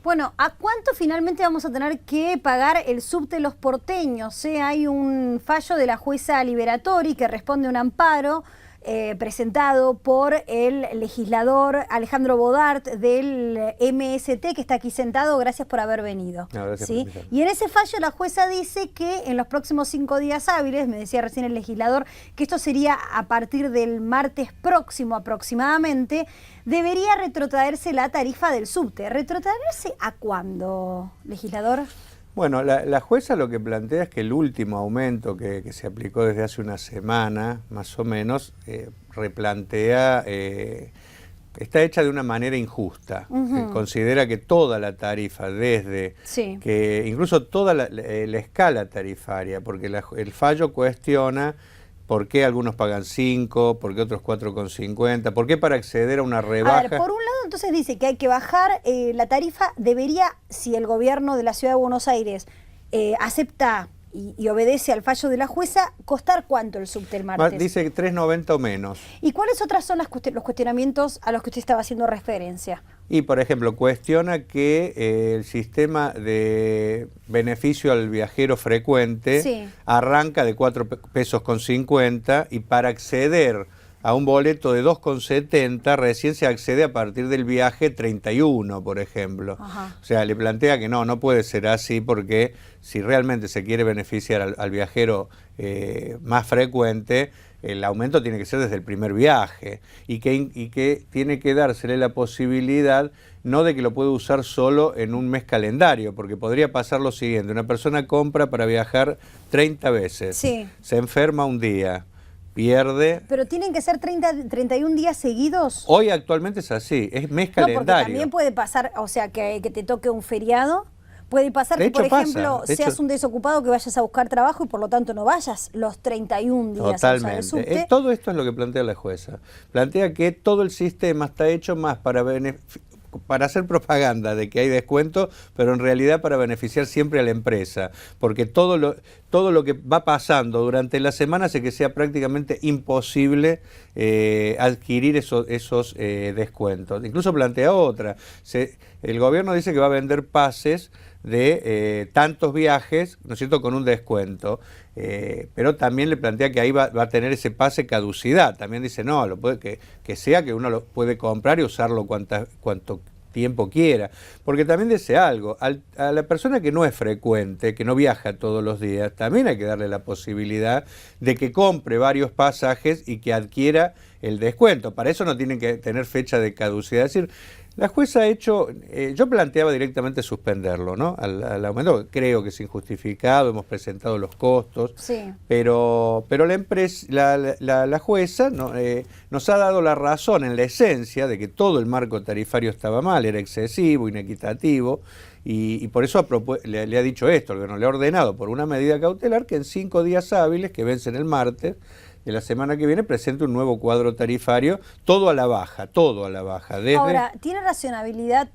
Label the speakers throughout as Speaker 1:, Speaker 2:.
Speaker 1: Bueno, ¿a cuánto finalmente vamos a tener que pagar el subte los porteños? Hay un fallo de la jueza Liberatori que responde a un amparo presentado por el legislador Alejandro Bodart del MST, que está aquí sentado. Gracias por haber venido.
Speaker 2: No, gracias
Speaker 1: ¿Sí?
Speaker 2: por
Speaker 1: Y en ese fallo la jueza dice que en los próximos 5 días hábiles, me decía recién el legislador, que esto sería a partir del martes próximo aproximadamente, debería retrotraerse la tarifa del subte. ¿Retrotraerse a cuándo, legislador?
Speaker 2: Bueno, la jueza lo que plantea es que el último aumento que se aplicó desde hace una semana, más o menos, replantea, está hecha de una manera injusta. Considera que toda la tarifa, desde que incluso toda la escala tarifaria, porque el fallo cuestiona por qué algunos pagan 5, por qué otros 4,50, por qué para acceder a una rebaja...
Speaker 1: A ver, por un lado entonces dice que hay que bajar la tarifa, debería, si el gobierno de la Ciudad de Buenos Aires acepta y obedece al fallo de la jueza, ¿costar cuánto el subte el martes?
Speaker 2: Dice 3,90 o menos.
Speaker 1: ¿Y cuáles otras son los cuestionamientos a los que usted estaba haciendo referencia?
Speaker 2: Y, por ejemplo, cuestiona que el sistema de beneficio al viajero frecuente arranca de 4,50 pesos y para acceder a un boleto de 2,70 recién se accede a partir del viaje 31, por ejemplo. O sea, le plantea que no puede ser así, porque si realmente se quiere beneficiar al viajero más frecuente, el aumento tiene que ser desde el primer viaje y que tiene que dársele la posibilidad no de que lo pueda usar solo en un mes calendario, porque podría pasar lo siguiente: una persona compra para viajar 30 veces, se enferma un día, pierde...
Speaker 1: ¿Pero tienen que ser 31 días seguidos?
Speaker 2: Hoy actualmente es así, es mes calendario.
Speaker 1: No, porque también puede pasar, o sea, que te toque un feriado. Puede pasar que, por ejemplo, seas un desocupado que vayas a buscar trabajo y por lo tanto no vayas los 31 días.
Speaker 2: Totalmente.
Speaker 1: A usar el subte.
Speaker 2: Todo esto es lo que plantea la jueza. Plantea que todo el sistema está hecho más para hacer propaganda de que hay descuento, pero en realidad para beneficiar siempre a la empresa, porque todo lo que va pasando durante la semana hace que sea prácticamente imposible adquirir esos descuentos. Incluso plantea otra. El gobierno dice que va a vender pases de tantos viajes, ¿no es cierto?, con un descuento, pero también le plantea que ahí va a tener ese pase caducidad. También dice, no, que sea que uno lo puede comprar y usarlo cuanto tiempo quiera, porque también dice algo, a la persona que no es frecuente, que no viaja todos los días, también hay que darle la posibilidad de que compre varios pasajes y que adquiera el descuento. Para eso no tienen que tener fecha de caducidad. Es decir, la jueza ha hecho, yo planteaba directamente suspenderlo, ¿no? Al aumento, creo que es injustificado, hemos presentado los costos, pero la jueza nos ha dado la razón en la esencia de que todo el marco tarifario estaba mal, era excesivo, inequitativo, y por eso le ha dicho esto, el gobierno le ha ordenado por una medida cautelar que en 5 días hábiles, que vencen el martes de la semana que viene, presente un nuevo cuadro tarifario, todo a la baja, todo a la baja.
Speaker 1: Ahora, ¿tiene razonabilidad,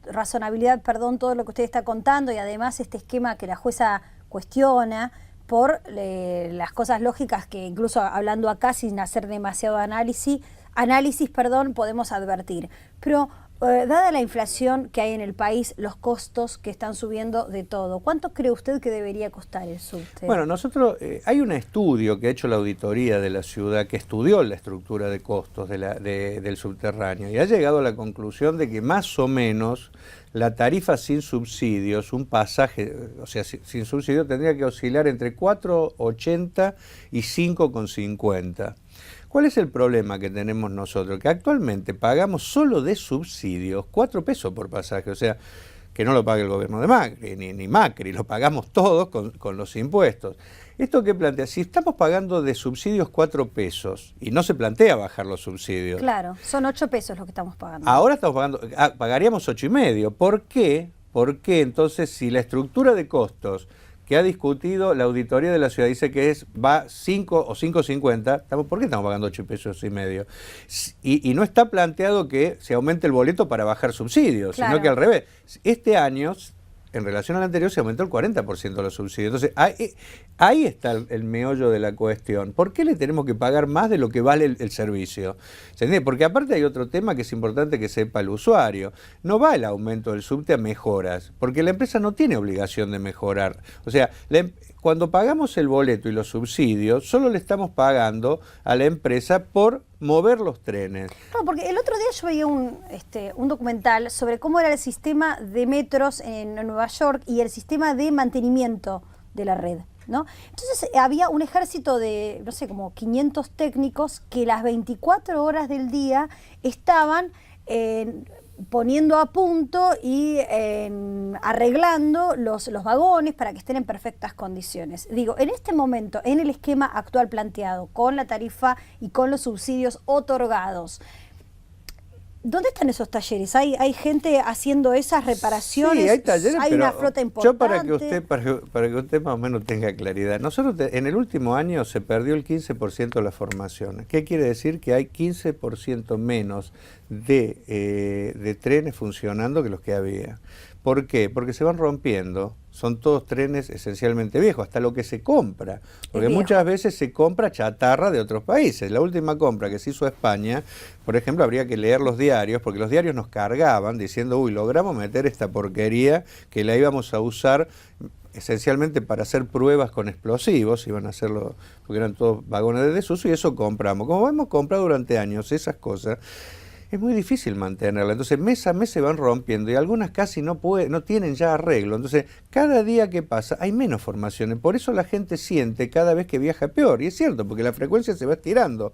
Speaker 1: todo lo que usted está contando, y además este esquema que la jueza cuestiona por las cosas lógicas que incluso hablando acá sin hacer demasiado análisis, podemos advertir? Pero dada la inflación que hay en el país, los costos que están subiendo de todo, ¿cuánto cree usted que debería costar el subte?
Speaker 2: Bueno, nosotros, hay un estudio que ha hecho la auditoría de la ciudad que estudió la estructura de costos del subterráneo y ha llegado a la conclusión de que más o menos la tarifa sin subsidios, un pasaje, o sea, sin subsidio, tendría que oscilar entre 4,80 y 5,50. ¿Cuál es el problema que tenemos nosotros? Que actualmente pagamos solo de subsidios 4 pesos por pasaje, o sea, que no lo pague el gobierno de Macri, ni Macri, lo pagamos todos con los impuestos. ¿Esto qué plantea? Si estamos pagando de subsidios 4 pesos y no se plantea bajar los subsidios.
Speaker 1: Claro, son 8 pesos lo que estamos pagando.
Speaker 2: Ahora estamos pagando, pagaríamos 8,5. ¿Por qué? Porque entonces, si la estructura de costos que ha discutido la auditoría de la ciudad dice que va 5 o 5,50, ¿por qué estamos pagando 8,5 pesos? Y no está planteado que se aumente el boleto para bajar subsidios, sino que al revés. Este año en relación al anterior se aumentó el 40% los subsidios. Entonces, ahí está el meollo de la cuestión. ¿Por qué le tenemos que pagar más de lo que vale el servicio? ¿Se entiende? Porque aparte hay otro tema que es importante que sepa el usuario. No va el aumento del subte a mejoras, porque la empresa no tiene obligación de mejorar. O sea, cuando pagamos el boleto y los subsidios, solo le estamos pagando a la empresa por mover los trenes.
Speaker 1: No, porque el otro día yo veía un documental sobre cómo era el sistema de metros en Nueva York y el sistema de mantenimiento de la red, ¿no? Entonces había un ejército de, no sé, como 500 técnicos que las 24 horas del día estaban poniendo a punto y arreglando los vagones para que estén en perfectas condiciones. Digo, en este momento, en el esquema actual planteado, con la tarifa y con los subsidios otorgados, ¿dónde están esos talleres? ¿Hay gente haciendo esas reparaciones?
Speaker 2: Sí, hay talleres,
Speaker 1: ¿Hay
Speaker 2: pero
Speaker 1: una flota importante?
Speaker 2: yo para que usted más o menos tenga claridad, nosotros en el último año se perdió el 15% de las formaciones. ¿Qué quiere decir? Que hay 15% menos de trenes funcionando que los que había. ¿Por qué? Porque se van rompiendo. Son todos trenes esencialmente viejos, hasta lo que se compra. Porque muchas veces se compra chatarra de otros países. La última compra que se hizo a España, por ejemplo, habría que leer los diarios, porque los diarios nos cargaban diciendo, uy, logramos meter esta porquería que la íbamos a usar esencialmente para hacer pruebas con explosivos, iban a hacerlo, porque eran todos vagones de desuso, y eso compramos. Como hemos comprado durante años esas cosas, es muy difícil mantenerla. Entonces, mes a mes se van rompiendo y algunas casi no tienen ya arreglo. Entonces, cada día que pasa hay menos formaciones. Por eso la gente siente cada vez que viaja peor. Y es cierto, porque la frecuencia se va estirando.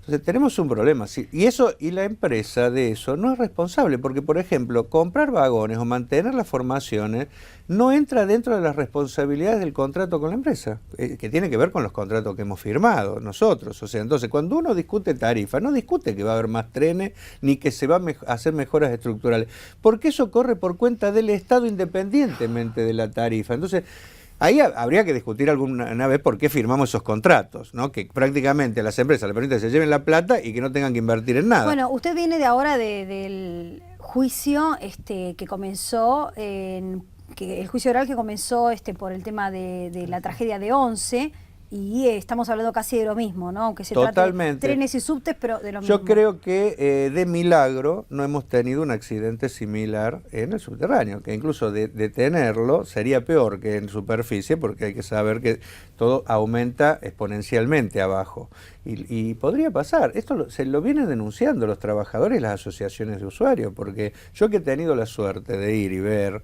Speaker 2: Entonces, tenemos un problema. ¿Sí? Y la empresa de eso no es responsable, porque, por ejemplo, comprar vagones o mantener las formaciones no entra dentro de las responsabilidades del contrato con la empresa, que tiene que ver con los contratos que hemos firmado nosotros. O sea, entonces, cuando uno discute tarifa, no discute que va a haber más trenes ni que se va a hacer mejoras estructurales, porque eso corre por cuenta del Estado independientemente de la tarifa. Entonces, ahí habría que discutir alguna vez por qué firmamos esos contratos, ¿no? Que prácticamente a las empresas les permiten que se lleven la plata y que no tengan que invertir en nada.
Speaker 1: Bueno, usted viene de ahora del juicio que comenzó, el juicio oral que comenzó por el tema de la tragedia de Once, y estamos hablando casi de lo mismo, ¿no? Aunque se trate de trenes y subtes, pero de lo mismo.
Speaker 2: Yo creo que de milagro no hemos tenido un accidente similar en el subterráneo, que incluso de tenerlo sería peor que en superficie, porque hay que saber que todo aumenta exponencialmente abajo. Y podría pasar. Esto se lo vienen denunciando los trabajadores y las asociaciones de usuarios, porque yo que he tenido la suerte de ir y ver,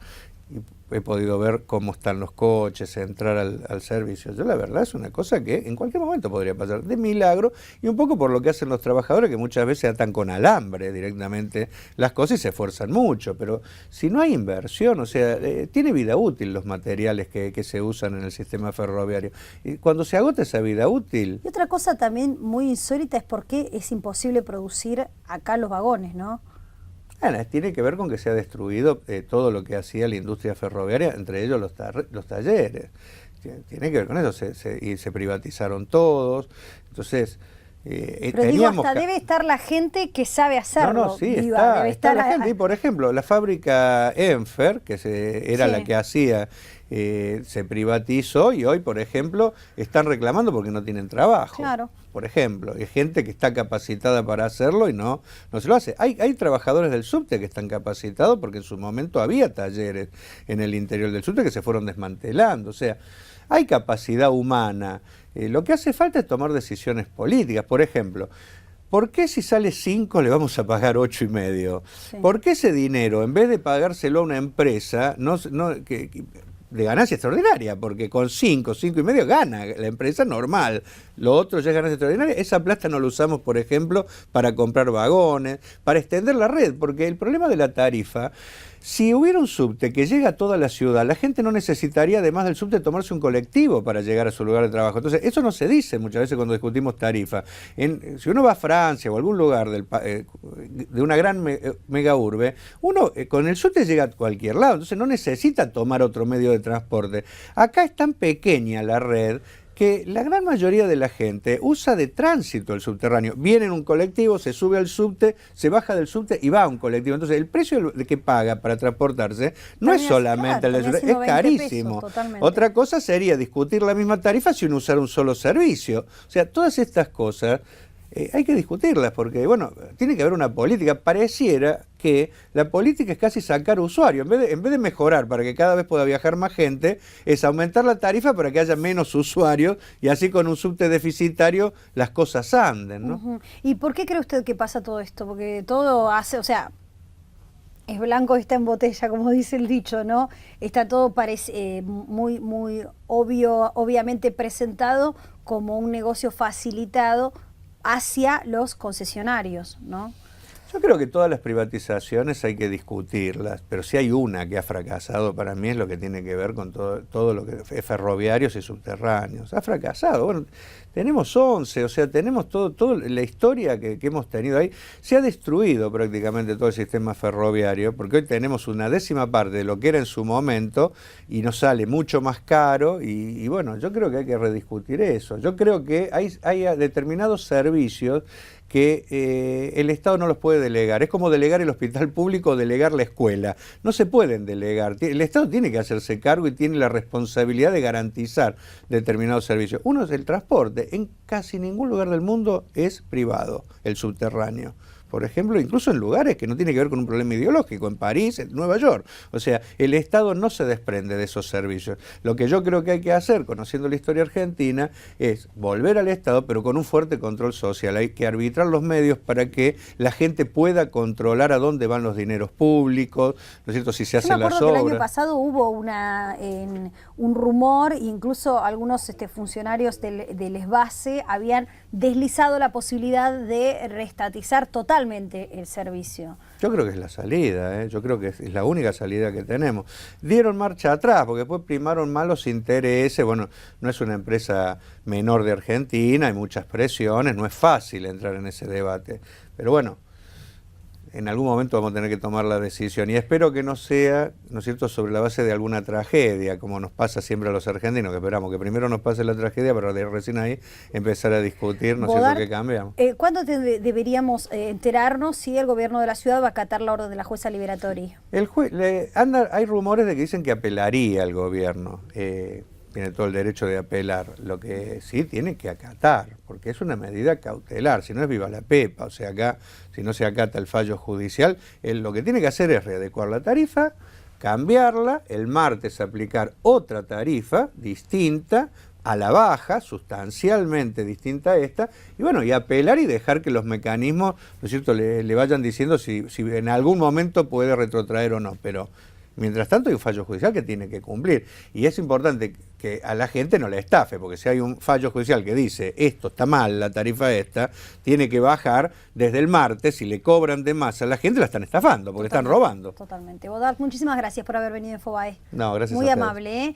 Speaker 2: y he podido ver cómo están los coches, entrar al servicio. Yo la verdad es una cosa que en cualquier momento podría pasar de milagro, y un poco por lo que hacen los trabajadores, que muchas veces atan con alambre directamente las cosas y se esfuerzan mucho, pero si no hay inversión, o sea, tiene vida útil los materiales que se usan en el sistema ferroviario. Y cuando se agota esa vida útil...
Speaker 1: Y otra cosa también muy insólita es por qué es imposible producir acá los vagones, ¿no?
Speaker 2: Bueno, tiene que ver con que se ha destruido todo lo que hacía la industria ferroviaria, entre ellos los talleres. Tiene que ver con eso, y se privatizaron todos. Entonces,
Speaker 1: pero digo, hasta debe estar la gente que sabe hacerlo.
Speaker 2: No, sí, está la gente. Y por ejemplo, la fábrica Enfer, que era la que hacía, se privatizó, y hoy, por ejemplo, están reclamando porque no tienen trabajo.
Speaker 1: Claro.
Speaker 2: Por ejemplo, hay gente que está capacitada para hacerlo y no se lo hace. Hay trabajadores del subte que están capacitados porque en su momento había talleres en el interior del subte que se fueron desmantelando. O sea, hay capacidad humana. Lo que hace falta es tomar decisiones políticas. Por ejemplo, ¿por qué si sale 5 le vamos a pagar 8,5? Sí. ¿Por qué ese dinero, en vez de pagárselo a una empresa, de ganancia extraordinaria? Porque con 5,5 gana la empresa normal. Lo otro ya es ganancia extraordinaria. Esa plata no la usamos, por ejemplo, para comprar vagones, para extender la red, porque el problema de la tarifa, si hubiera un subte que llega a toda la ciudad, la gente no necesitaría, además del subte, tomarse un colectivo para llegar a su lugar de trabajo. Entonces, eso no se dice muchas veces cuando discutimos tarifa. Si uno va a Francia o a algún lugar de una gran mega urbe, uno con el subte llega a cualquier lado, entonces no necesita tomar otro medio de transporte. Acá es tan pequeña la red que la gran mayoría de la gente usa de tránsito el subterráneo. Viene en un colectivo, se sube al subte, se baja del subte y va a un colectivo. Entonces el precio que paga para transportarse no es solamente el del subte, es carísimo.
Speaker 1: Pesos,
Speaker 2: otra cosa sería discutir la misma tarifa sin usar un solo servicio. O sea, todas estas cosas hay que discutirlas porque, bueno, tiene que haber una política. Pareciera que la política es casi sacar usuarios. En vez de mejorar para que cada vez pueda viajar más gente, es aumentar la tarifa para que haya menos usuarios y así con un subte deficitario las cosas anden, ¿no?
Speaker 1: ¿Y por qué cree usted que pasa todo esto? Porque todo hace, o sea, es blanco y está en botella, como dice el dicho, ¿no? Está todo muy obviamente presentado como un negocio facilitado hacia los concesionarios, ¿no?
Speaker 2: Yo creo que todas las privatizaciones hay que discutirlas, pero si hay una que ha fracasado para mí es lo que tiene que ver con todo lo que es ferroviarios y subterráneos. Ha fracasado. Bueno, tenemos 11, o sea, tenemos toda la historia que hemos tenido ahí. Se ha destruido prácticamente todo el sistema ferroviario, porque hoy tenemos una 10ª parte de lo que era en su momento y nos sale mucho más caro y bueno, yo creo que hay que rediscutir eso. Yo creo que hay determinados servicios que el Estado no los puede delegar. Es como delegar el hospital público o delegar la escuela. No se pueden delegar. El Estado tiene que hacerse cargo y tiene la responsabilidad de garantizar determinados servicios. Uno es el transporte. En casi ningún lugar del mundo es privado el subterráneo. Por ejemplo, incluso en lugares que no tienen que ver con un problema ideológico, en París, en Nueva York. O sea, el Estado no se desprende de esos servicios. Lo que yo creo que hay que hacer, conociendo la historia argentina, es volver al Estado, pero con un fuerte control social. Hay que arbitrar los medios para que la gente pueda controlar a dónde van los dineros públicos, ¿no es cierto?, si se hacen las obras.
Speaker 1: Yo me acuerdo que el año pasado hubo un rumor, incluso algunos funcionarios del ESBASE habían deslizado la posibilidad de reestatizar totalmente el servicio.
Speaker 2: Yo creo que es la salida, yo creo que es la única salida que tenemos. Dieron marcha atrás porque después primaron malos intereses. Bueno, no es una empresa menor de Argentina, hay muchas presiones, no es fácil entrar en ese debate. Pero bueno, en algún momento vamos a tener que tomar la decisión y espero que no sea, ¿no es cierto?, sobre la base de alguna tragedia, como nos pasa siempre a los argentinos, que esperamos que primero nos pase la tragedia para recién ahí empezar a discutir, ¿no es cierto?, que cambiamos.
Speaker 1: ¿Cuándo deberíamos enterarnos si el gobierno de la ciudad va a acatar la orden de la jueza Liberatori?
Speaker 2: Hay rumores de que dicen que apelaría al gobierno. Tiene todo el derecho de apelar, lo que sí tiene que acatar, porque es una medida cautelar, si no es viva la pepa, o sea, acá, si no se acata el fallo judicial, él lo que tiene que hacer es readecuar la tarifa, cambiarla, el martes aplicar otra tarifa distinta, a la baja, sustancialmente distinta a esta, y bueno, y apelar y dejar que los mecanismos, ¿no es cierto?, le vayan diciendo si en algún momento puede retrotraer o no, pero mientras tanto hay un fallo judicial que tiene que cumplir y es importante que a la gente no le estafe, porque si hay un fallo judicial que dice esto está mal, la tarifa esta, tiene que bajar desde el martes y le cobran de más a la gente, la están estafando, porque están robando.
Speaker 1: Totalmente. Bodart, muchísimas gracias por haber venido a Infobae.
Speaker 2: No, gracias
Speaker 1: Muy
Speaker 2: a ustedes.
Speaker 1: amable, ¿eh?